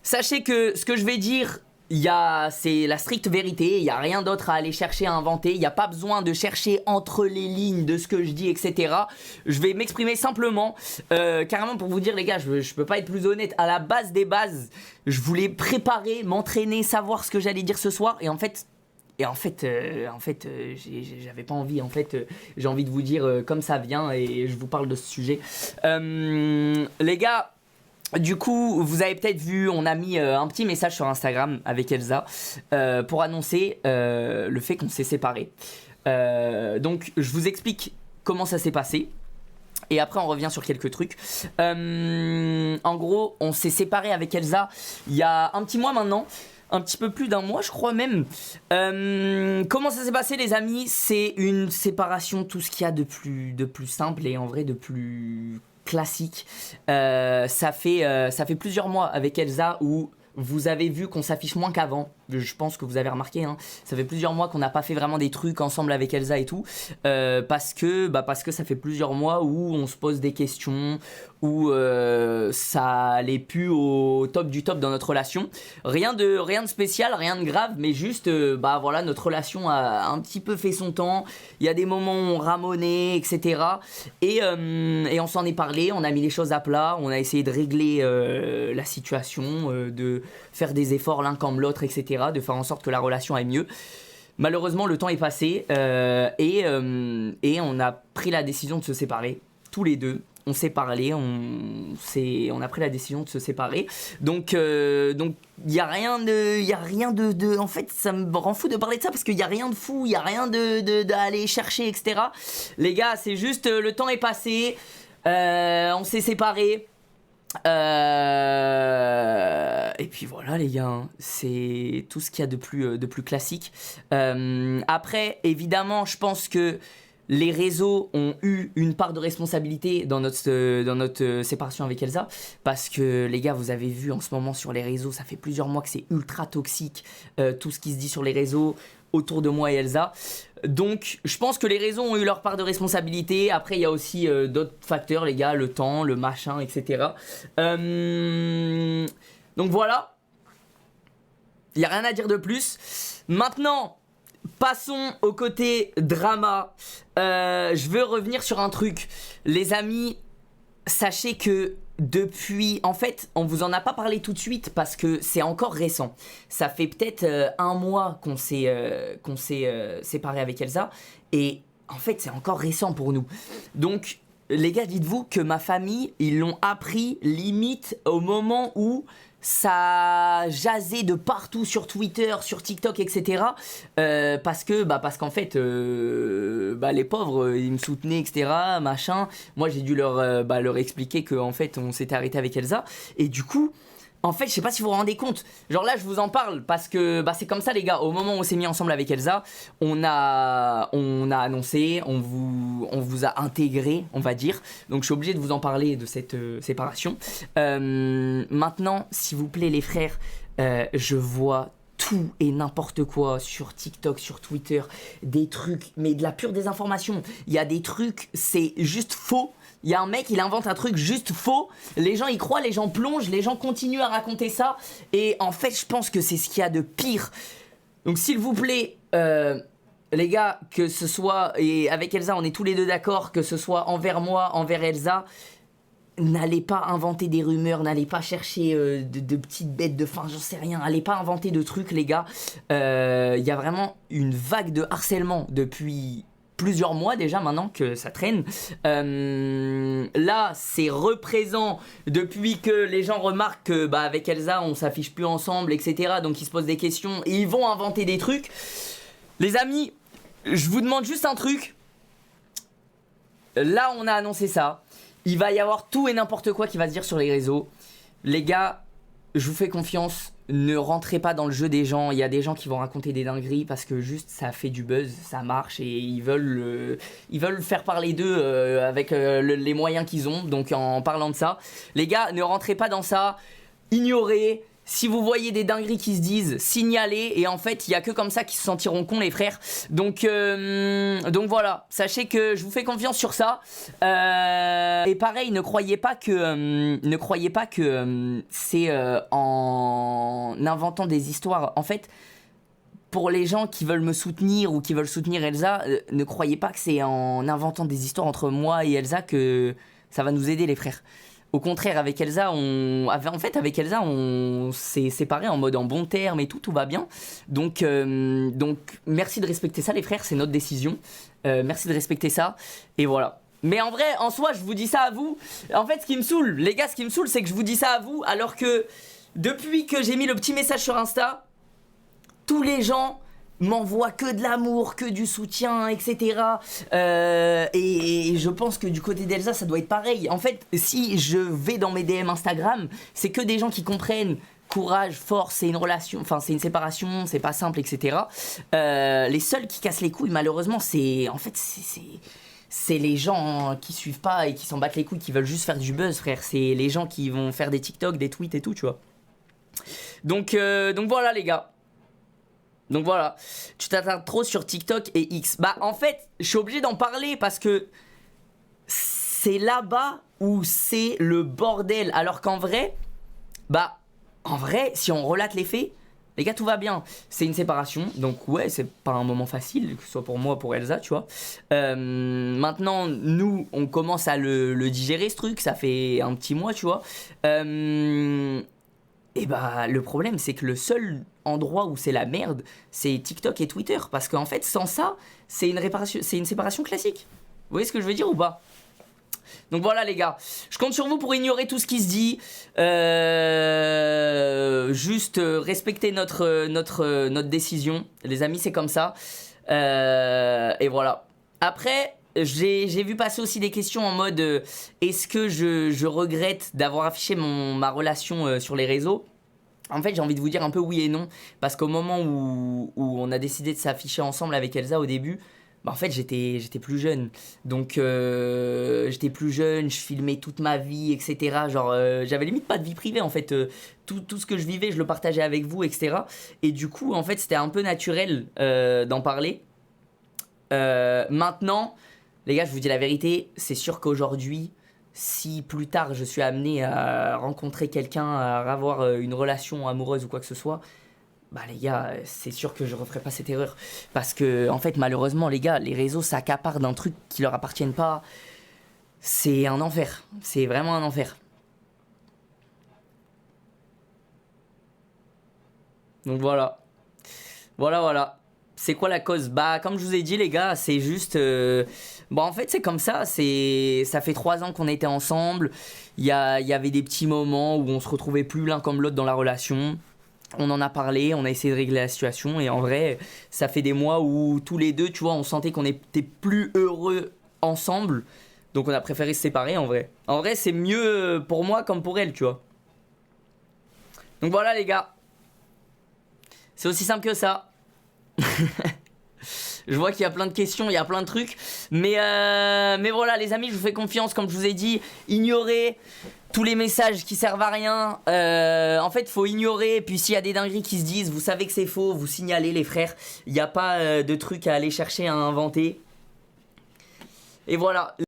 sachez que ce que je vais dire, c'est la stricte vérité, il n'y a rien d'autre à aller chercher, à inventer, il n'y a pas besoin de chercher entre les lignes de ce que je dis, etc. Je vais m'exprimer simplement, carrément pour vous dire les gars, je peux pas être plus honnête, à la base des bases, je voulais préparer, m'entraîner, savoir ce que j'allais dire ce soir, et en fait, j'avais pas envie. En fait, j'ai envie de vous dire comme ça vient et je vous parle de ce sujet. Les gars, du coup, vous avez peut-être vu, on a mis un petit message sur Instagram avec Elsa pour annoncer le fait qu'on s'est séparés. Donc, je vous explique comment ça s'est passé. Et après on revient sur quelques trucs. En gros, on s'est séparés avec Elsa il y a un petit mois maintenant. Un petit peu plus d'un mois je crois même. Comment ça s'est passé les amis? C'est une séparation, tout ce qu'il y a de plus simple et en vrai de plus classique. Ça fait plusieurs mois avec Elsa où vous avez vu qu'on s'affiche moins qu'avant. Je pense que vous avez remarqué, hein. Ça fait plusieurs mois qu'on n'a pas fait vraiment des trucs ensemble avec Elsa et tout. Parce que ça fait plusieurs mois où on se pose des questions, où ça allait plus au top du top dans notre relation. Rien de spécial, rien de grave, mais juste, voilà, notre relation a un petit peu fait son temps. Il y a des moments où on ramonait, etc. Et on s'en est parlé, on a mis les choses à plat, on a essayé de régler la situation, de faire des efforts l'un comme l'autre, etc., de faire en sorte que la relation aille mieux. Malheureusement, le temps est passé et on a pris la décision de se séparer, tous les deux. On s'est parlé, on a pris la décision de se séparer. Donc il y a rien de en fait, ça me rend fou de parler de ça parce qu'il y a rien de fou, il y a rien d'aller chercher, etc. Les gars, c'est juste le temps est passé, on s'est séparés. Et puis voilà les gars, hein, c'est tout ce qu'il y a de plus classique. Après, évidemment, je pense que les réseaux ont eu une part de responsabilité dans notre séparation avec Elsa. Parce que les gars, vous avez vu en ce moment sur les réseaux, ça fait plusieurs mois que c'est ultra toxique, tout ce qui se dit sur les réseaux autour de moi et Elsa. Donc je pense que les réseaux ont eu leur part de responsabilité. Après il y a aussi d'autres facteurs les gars, le temps, le machin, etc. Donc voilà, il n'y a rien à dire de plus. Maintenant passons au côté drama. Je veux revenir sur un truc. Les amis, sachez que depuis, en fait, on vous en a pas parlé tout de suite parce que c'est encore récent. Ça fait peut-être un mois qu'on s'est séparé avec Elsa et en fait c'est encore récent pour nous. Donc les gars, dites-vous que ma famille, ils l'ont appris limite au moment où ça jasait de partout sur Twitter, sur TikTok, etc. Parce qu'en fait, les pauvres, ils me soutenaient, etc. Machin. Moi, j'ai dû leur expliquer qu'en fait, on s'était arrêté avec Elsa. Et du coup, en fait, je sais pas si vous vous rendez compte. Genre là, je vous en parle parce que c'est comme ça, les gars. Au moment où on s'est mis ensemble avec Elsa, on a annoncé, on vous a intégré, on va dire. Donc, je suis obligé de vous en parler de cette séparation. Maintenant, s'il vous plaît, les frères, je vois tout et n'importe quoi sur TikTok, sur Twitter, des trucs, mais de la pure désinformation. Il y a des trucs, c'est juste faux. Il y a un mec, il invente un truc juste faux. Les gens y croient, les gens plongent, les gens continuent à raconter ça. Et en fait, je pense que c'est ce qu'il y a de pire. Donc s'il vous plaît, les gars, que ce soit, et avec Elsa, on est tous les deux d'accord, que ce soit envers moi, envers Elsa, n'allez pas inventer des rumeurs, n'allez pas chercher de petites bêtes de fin, j'en sais rien. Allez pas inventer de trucs, les gars. Il y a vraiment une vague de harcèlement depuis plusieurs mois déjà maintenant que ça traîne. Là, c'est représent depuis que les gens remarquent que avec Elsa, on s'affiche plus ensemble, etc. Donc ils se posent des questions et ils vont inventer des trucs. Les amis, je vous demande juste un truc. Là, on a annoncé ça. Il va y avoir tout et n'importe quoi qui va se dire sur les réseaux. Les gars, je vous fais confiance. Ne rentrez pas dans le jeu des gens. Il y a des gens qui vont raconter des dingueries parce que juste ça fait du buzz, ça marche et ils veulent faire parler d'eux avec les moyens qu'ils ont. Donc en parlant de ça, les gars, ne rentrez pas dans ça. Ignorez. Si vous voyez des dingueries qui se disent, signalez. Et en fait, il n'y a que comme ça qu'ils se sentiront cons, les frères. Donc voilà, sachez que je vous fais confiance sur ça. Et pareil, ne croyez pas que c'est inventant des histoires. En fait, pour les gens qui veulent me soutenir ou qui veulent soutenir Elsa, ne croyez pas que c'est en inventant des histoires entre moi et Elsa que ça va nous aider, les frères. Au contraire, avec Elsa, on s'est séparés en mode en bon terme et tout va bien. Donc, merci de respecter ça, les frères, c'est notre décision. Merci de respecter ça, et voilà. Mais en vrai, en soi, je vous dis ça à vous. En fait, ce qui me saoule, les gars, c'est que je vous dis ça à vous, alors que depuis que j'ai mis le petit message sur Insta, tous les gens m'envoient que de l'amour, que du soutien, etc. Et je pense que du côté d'Elsa, ça doit être pareil. En fait, si je vais dans mes DM Instagram, c'est que des gens qui comprennent courage, force, c'est une relation, enfin c'est une séparation, c'est pas simple, etc. Les seuls qui cassent les couilles, malheureusement, c'est les gens qui suivent pas et qui s'en battent les couilles, qui veulent juste faire du buzz, frère. C'est les gens qui vont faire des TikTok, des tweets et tout, tu vois. Donc voilà, les gars. Donc voilà, tu t'attardes trop sur TikTok et X. Bah en fait, je suis obligé d'en parler parce que c'est là-bas où c'est le bordel. Alors qu'en vrai, si on relate les faits, les gars, tout va bien. C'est une séparation, donc ouais, c'est pas un moment facile, que ce soit pour moi ou pour Elsa, tu vois. Maintenant, nous, on commence à le digérer, ce truc, ça fait un petit mois, tu vois. Et bah le problème c'est que le seul endroit où c'est la merde, c'est TikTok et Twitter. Parce qu'en fait sans ça, c'est une séparation classique. Vous voyez ce que je veux dire ou pas? Donc voilà les gars, je compte sur vous pour ignorer tout ce qui se dit. Juste respecter notre décision. Les amis, c'est comme ça. Et voilà. Après, j'ai vu passer aussi des questions en mode est-ce que je regrette d'avoir affiché ma relation sur les réseaux? En fait, j'ai envie de vous dire un peu oui et non. Parce qu'au moment où on a décidé de s'afficher ensemble avec Elsa au début, en fait, j'étais plus jeune. Donc, j'étais plus jeune, je filmais toute ma vie, etc. Genre, j'avais limite pas de vie privée, en fait. Tout ce que je vivais, je le partageais avec vous, etc. Et du coup, en fait, c'était un peu naturel d'en parler. Maintenant, les gars, je vous dis la vérité, c'est sûr qu'aujourd'hui, si plus tard je suis amené à rencontrer quelqu'un, à avoir une relation amoureuse ou quoi que ce soit, bah les gars, c'est sûr que je referai pas cette erreur. Parce que, en fait, malheureusement, les gars, les réseaux s'accaparent d'un truc qui leur appartiennent pas. C'est un enfer. C'est vraiment un enfer. Donc voilà. Voilà. C'est quoi la cause? Bah, comme je vous ai dit, les gars, c'est juste... Bon, en fait, c'est comme ça. Ça fait 3 ans qu'on était ensemble. Il y avait des petits moments où on se retrouvait plus l'un comme l'autre dans la relation. On en a parlé, on a essayé de régler la situation. Et en vrai, ça fait des mois où tous les deux, tu vois, on sentait qu'on était plus heureux ensemble. Donc on a préféré se séparer, en vrai. En vrai, c'est mieux pour moi comme pour elle, tu vois. Donc voilà, les gars. C'est aussi simple que ça. Je vois qu'il y a plein de questions, il y a plein de trucs. Mais voilà, les amis, je vous fais confiance. Comme je vous ai dit, ignorez tous les messages qui servent à rien. En fait, faut ignorer. Et puis s'il y a des dingueries qui se disent, vous savez que c'est faux, vous signalez, les frères. Il n'y a pas de trucs à aller chercher, à inventer. Et voilà.